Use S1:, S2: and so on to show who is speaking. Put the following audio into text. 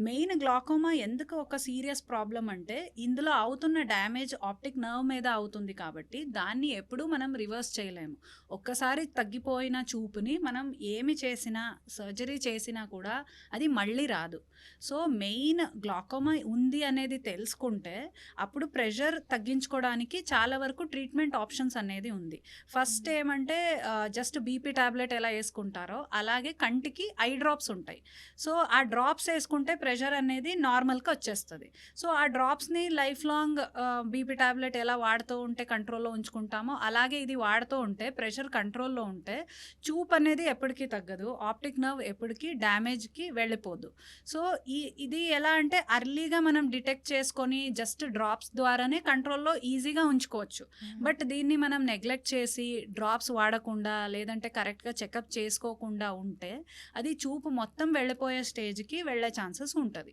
S1: Main glaucoma ఎందుకు ఒక serious problem అంటే, ఇందులో అవుతున్న డ్యామేజ్ ఆప్టిక్ నర్వ్ మీద అవుతుంది కాబట్టి, దాన్ని ఎప్పుడూ మనం రివర్స్ చేయలేము. ఒక్కసారి తగ్గిపోయిన చూపుని మనం ఏమి చేసినా, సర్జరీ చేసినా కూడా అది మళ్ళీ రాదు. సో, మెయిన్ గ్లాకోమా ఉంది అనేది తెలుసుకుంటే, అప్పుడు ప్రెషర్ తగ్గించుకోవడానికి చాలా వరకు ట్రీట్మెంట్ ఆప్షన్స్ అనేది ఉంది. ఫస్ట్
S2: హ్మ్.
S1: ఏమంటే జస్ట్ బీపీ టాబ్లెట్ ఎలా యేసుకుంటారో, అలాగే కంటికి ఐ డ్రాప్స్ ఉంటాయి. సో, ఆ డ్రాప్స్ యేసుకుంటే ప్రెషర్ అనేది నార్మల్‌కి వచ్చేస్తది. సో, ఆ డ్రాప్స్‌ని లైఫ్ లాంగ్ బీపీ టాబ్లెట్ ఎలా వాడుతూ ఉంటే కంట్రోల్‌లో ఉంచుకుంటామో, అలాగే ఇది వాడుతూ ఉంటే ప్రెషర్ కంట్రోల్‌లో ఉంటే చూపనేది ఎప్పటికీ తగ్గదు. ఆప్టిక్ నర్వ్ ఎప్పటికీ డ్యామేజ్‌కి వెళ్ళిపోదు. సో, ఇది ఎలా అంటే అర్లీగా మనం డిటెక్ట్ చేసుకొని జస్ట్ డ్రాప్స్ ద్వారానే కంట్రోల్‌లో ఈజీగా ఉంచుకోవచ్చు.
S2: హుహు.
S1: బట్ దీన్ని మనం నెగ్లెక్ట్ చేసి డ్రాప్స్ వాడకుండా, లేదంటే కరెక్ట్‌గా చెకప్ చేసుకోకుండా ఉంటే, అది చూపు మొత్తం వెళ్ళిపోయే స్టేజ్‌కి వెళ్ళే ఛాన్సెస్ ఉంటది.